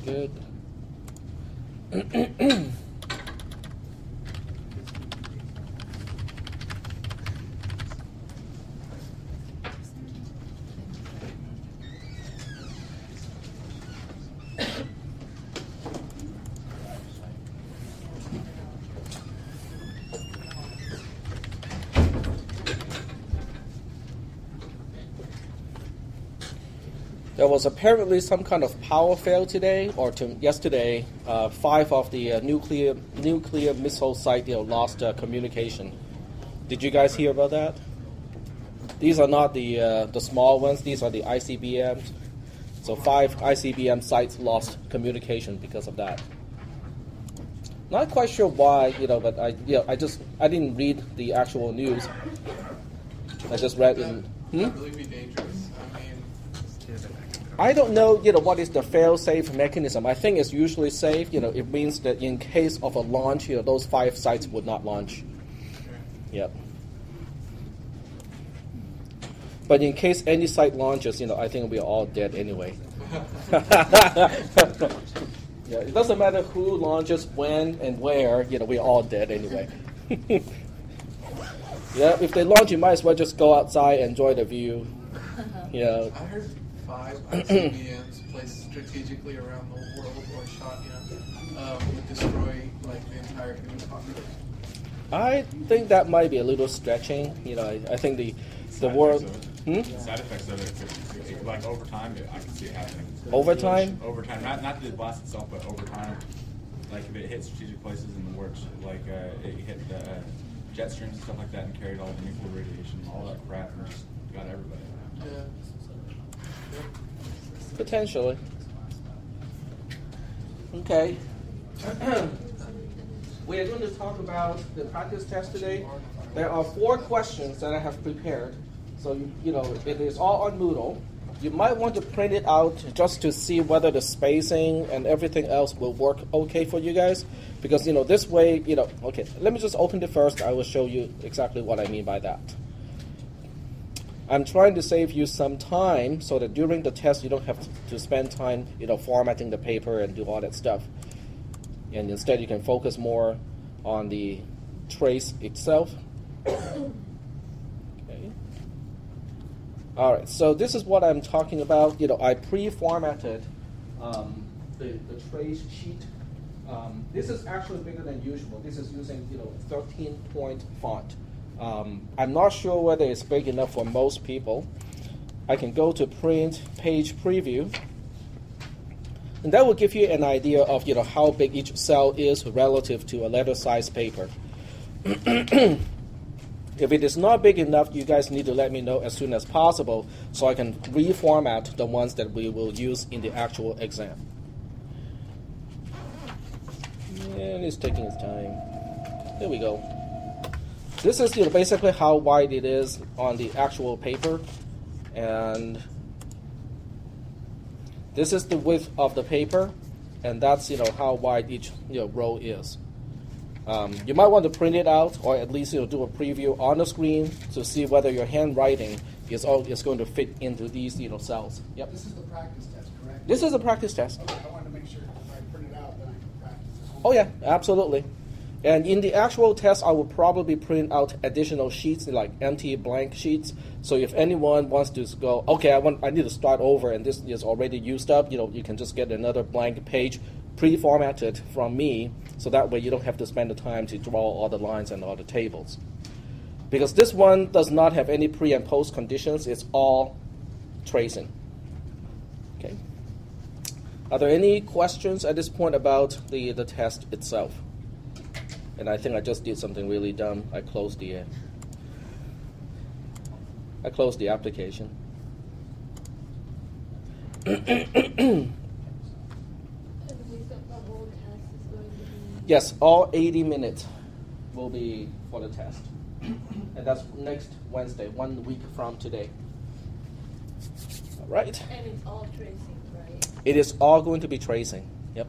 good. There was apparently some kind of power fail today, or yesterday. 5 of the nuclear missile site lost communication. Did you guys hear about that? These are not the small ones. These are the ICBMs. So 5 ICBM sites lost communication because of that. Not quite sure why, but I didn't read the actual news. I just read in. Would really be dangerous? I don't know, what is the fail-safe mechanism. I think it's usually safe. It means that in case of a launch, those 5 sites would not launch. Yep. But in case any site launches, I think we're all dead anyway. Yeah, it doesn't matter who launches, when, and where. We're all dead anyway. Yeah, if they launch, you might as well just go outside and enjoy the view. I heard 5 ICBMs placed strategically around the world or shot, would destroy the entire human population. I think that might be a little stretching. I think the world. The side effects of it, over time, I can see it happening. Over time? Over time, not the blast itself, but over time. Like if it hit strategic places in the works, it hit the jet streams and stuff like that, and carried all the nuclear radiation, all that crap, and just got everybody. Yeah. Potentially. Okay. We are going to talk about the practice test today. There are 4 questions that I have prepared. So, it is all on Moodle. You might want to print it out just to see whether the spacing and everything else will work okay for you guys. Because, this way, okay, let me just open it first. I will show you exactly what I mean by that. I'm trying to save you some time so that during the test you don't have to spend time, formatting the paper and do all that stuff. And instead you can focus more on the trace itself. Okay. All right, so this is what I'm talking about. I pre-formatted the trace sheet. This is actually bigger than usual. This is using 13-point font. I'm not sure whether it's big enough for most people. I can go to print page preview, and that will give you an idea of how big each cell is relative to a letter-size paper. If it is not big enough, you guys need to let me know as soon as possible so I can reformat the ones that we will use in the actual exam. And it's taking its time. There we go. This is basically how wide it is on the actual paper, and this is the width of the paper, and that's how wide each row is. You might want to print it out, or at least do a preview on the screen to see whether your handwriting is going to fit into these cells. Yep. This is the practice test, correct? This is a practice test. Okay, I wanted to make sure if I print it out, then I can practice at home. Oh yeah, absolutely. And in the actual test, I will probably print out additional sheets, like empty blank sheets. So if anyone wants to go, okay, I need to start over, and this is already used up, you can just get another blank page pre-formatted from me, so that way you don't have to spend the time to draw all the lines and all the tables. Because this one does not have any pre and post conditions, it's all tracing. Okay. Are there any questions at this point about the test itself? And I think I just did something really dumb. I closed the application. Yes, all 80 minutes will be for the test. And that's next Wednesday, 1 week from today. All right. And it's all tracing, right? It is all going to be tracing. Yep.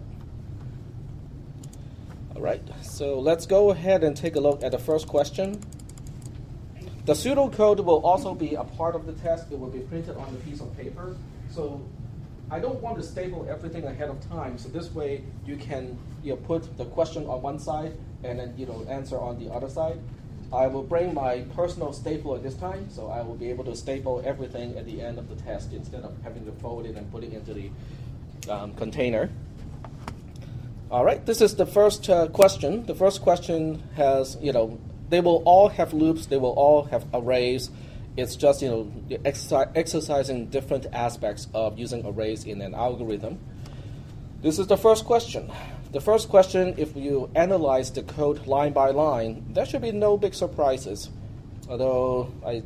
All right. So let's go ahead and take a look at the first question. The pseudocode will also be a part of the test. It will be printed on a piece of paper. So I don't want to staple everything ahead of time, so this way you can put the question on one side and then answer on the other side. I will bring my personal stapler this time, so I will be able to staple everything at the end of the test instead of having to fold it and put it into the container. All right, this is the first question. The first question has, they will all have loops, they will all have arrays. It's just, exercising different aspects of using arrays in an algorithm. This is the first question. The first question, if you analyze the code line by line, there should be no big surprises. Although, I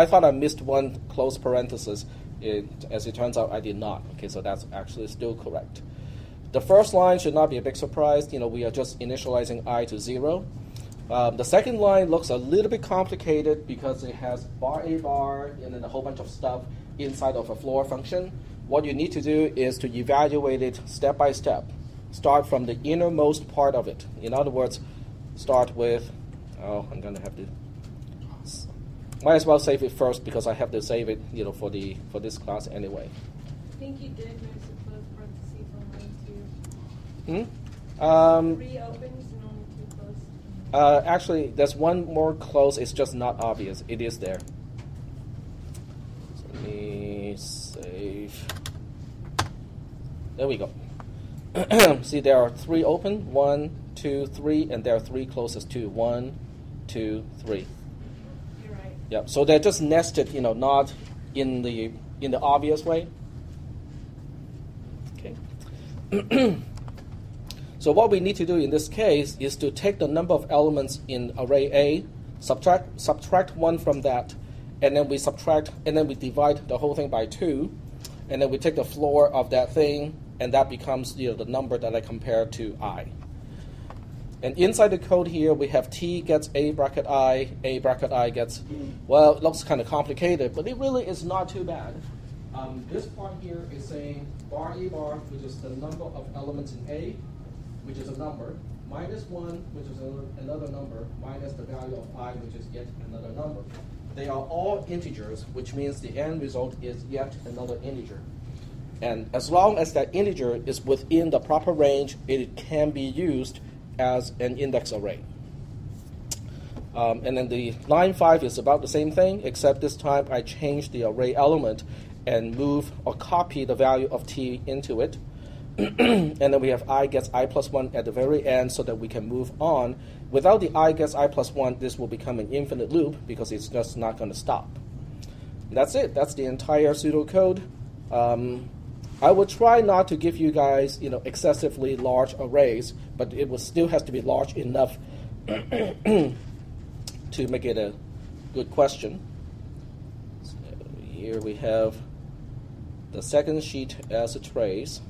thought I missed one close parenthesis. As it turns out, I did not. Okay, so that's actually still correct. The first line should not be a big surprise. We are just initializing I to 0. The second line looks a little bit complicated because it has bar a bar and then a whole bunch of stuff inside of a floor function. What you need to do is to evaluate it step by step. Start from the innermost part of it. In other words, start with, I'm going to have to, might as well save it first because I have to save it for this class anyway. I think you did move the close parentheses on line 2. 3 opens and only 2 close. Actually, there's one more close. It's just not obvious. It is there. So let me save. There we go. See, there are 3 open. 1, 2, 3, and there are 3 closest to 1, 2, 3. You're right. Yeah. So they're just nested. Not in the obvious way. Okay. So what we need to do in this case is to take the number of elements in array A, subtract 1 from that, and then we divide the whole thing by 2, and then we take the floor of that thing, and that becomes the number that I compare to I. And inside the code here, we have T gets A bracket I gets, well, it looks kind of complicated, but it really is not too bad. This part here is saying bar A bar, which is the number of elements in A, which is a number, minus 1, which is another number, minus the value of I, which is yet another number. They are all integers, which means the end result is yet another integer. And as long as that integer is within the proper range, it can be used as an index array. And then the line 5 is about the same thing, except this time I changed the array element and move or copy the value of T into it. And then we have I gets I plus 1 at the very end so that we can move on. Without the I gets I plus 1, this will become an infinite loop because it's just not going to stop. That's it. That's the entire pseudocode. I will try not to give you guys excessively large arrays, but it will still has to be large enough to make it a good question. So here we have the second sheet as a trace.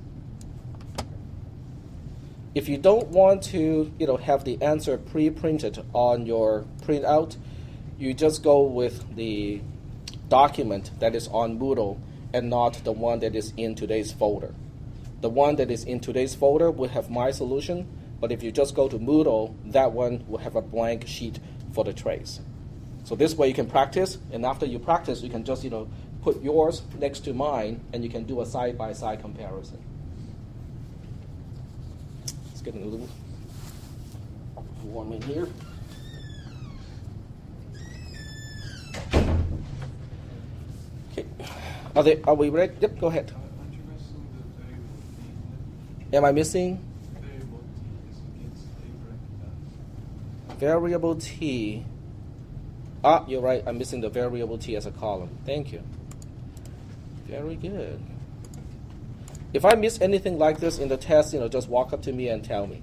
If you don't want to, have the answer pre-printed on your printout, you just go with the document that is on Moodle and not the one that is in today's folder. The one that is in today's folder will have my solution, but if you just go to Moodle, that one will have a blank sheet for the trace. So this way you can practice, and after you practice, you can just, put yours next to mine, and you can do a side-by-side comparison. Getting a little warm in here. Okay, are we ready? Yep, go ahead. Aren't you missing the variable T? Am I missing? Variable T is against A bracket I. Variable T. You're right. I'm missing the variable T as a column. Thank you. Very good. If I miss anything like this in the test, just walk up to me and tell me.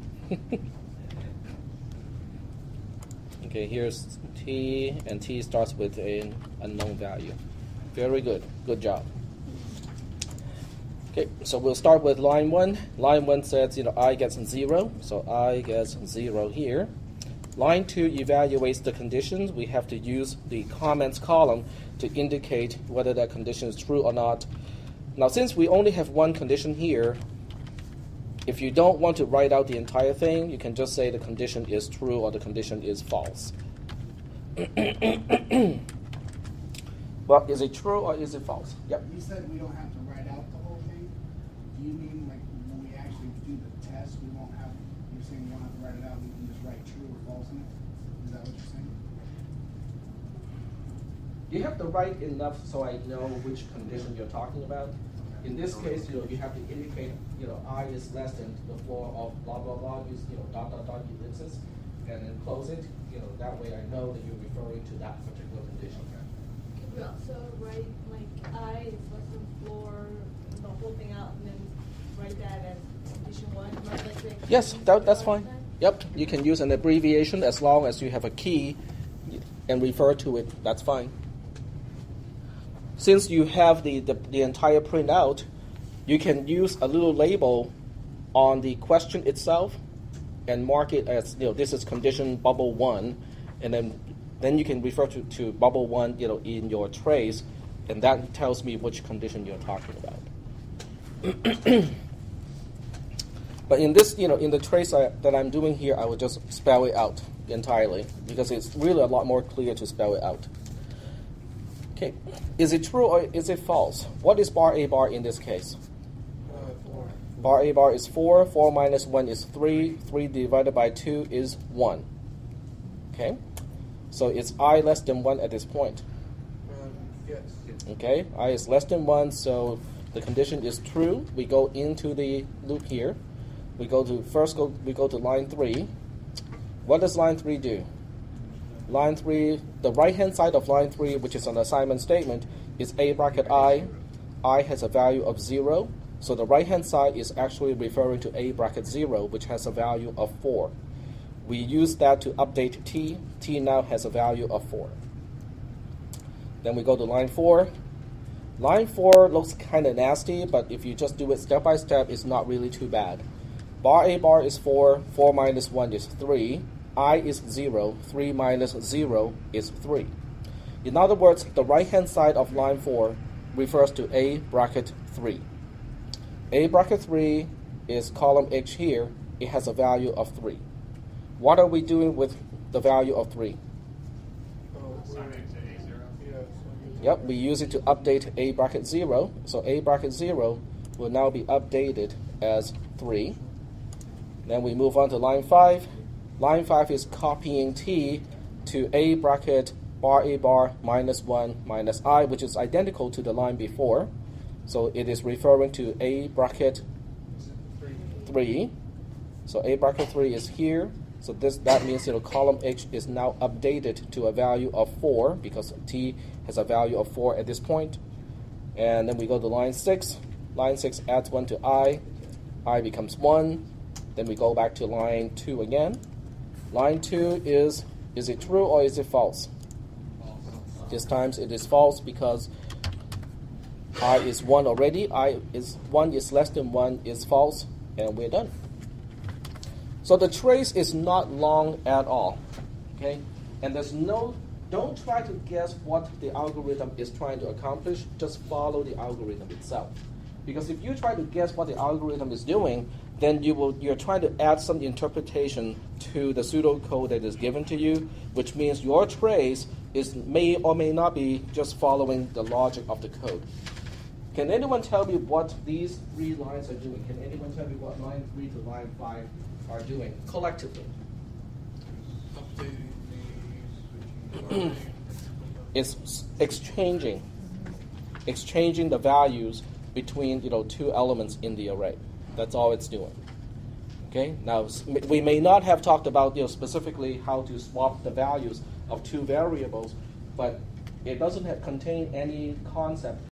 Okay, here's T, and T starts with an unknown value. Very good. Good job. Okay, so we'll start with line 1. Line 1 says, I gets 0, so I gets 0 here. Line 2 evaluates the conditions. We have to use the comments column to indicate whether that condition is true or not. Now, since we only have one condition here, if you don't want to write out the entire thing, you can just say the condition is true or the condition is false. Well, is it true or is it false? Yep. You said we don't have to write out the whole thing. Do you mean like when we actually do the test, we won't have, you're saying we don't have to write it out, we can just write true or false in it? Is that what you're saying? You have to write enough so I know which condition you're talking about. In this case, you have to indicate, I is less than the floor of blah, blah, blah, use, dot, dot, dot, ellipsis, and then close it. That way I know that you're referring to that particular condition. Can we also write like I is less than floor, the whole thing out, and then write that as condition 1? Yes, that's fine. Yep, you can use an abbreviation as long as you have a key and refer to it. That's fine. Since you have the entire printout, you can use a little label on the question itself and mark it as, this is condition bubble 1, and then you can refer to bubble 1, in your trace, and that tells me which condition you're talking about. But in this, in the trace that I'm doing here, I will just spell it out entirely because it's really a lot more clear to spell it out. Okay, is it true or is it false? What is bar A bar in this case? 4. Bar A bar is 4. 4 minus 1 is 3. 3 divided by 2 is 1. Okay, so it's I less than 1 at this point. Yes. Okay, I is less than 1, so the condition is true. We go into the loop here. We go to line 3. What does line 3 do? Line 3, the right-hand side of line 3, which is an assignment statement, is A bracket I. I has a value of 0. So the right-hand side is actually referring to A bracket 0, which has a value of 4. We use that to update T. T now has a value of 4. Then we go to line 4. Line 4 looks kind of nasty, but if you just do it step by step, it's not really too bad. Bar A bar is 4. 4 minus 1 is 3. I is 0. 3 minus 0 is 3. In other words, the right-hand side of line 4 refers to A bracket 3. A bracket 3 is column H here. It has a value of 3. What are we doing with the value of 3? Yep, we use it to update A bracket 0. So A bracket 0 will now be updated as 3. Then we move on to line 5. Line 5 is copying T to A bracket bar A bar minus 1 minus I, which is identical to the line before. So it is referring to A bracket 3. So A bracket 3 is here. So that means column H is now updated to a value of 4 because T has a value of 4 at this point. And then we go to line 6. Line 6 adds 1 to I. I becomes 1. Then we go back to line 2 again. Line 2 is it true or is it false? This time it is false because I is 1 already. 1 is less than 1 is false, and we're done. So the trace is not long at all, okay? And don't try to guess what the algorithm is trying to accomplish. Just follow the algorithm itself. Because if you try to guess what the algorithm is doing, then you're trying to add some interpretation to the pseudocode that is given to you, which means your trace may or may not be just following the logic of the code. Can anyone tell me what these 3 lines are doing? Can anyone tell me what line 3 to line 5 are doing collectively? It's exchanging the values between 2 elements in the array. That's all it's doing. Okay. Now we may not have talked about specifically how to swap the values of 2 variables, but it doesn't contain any concept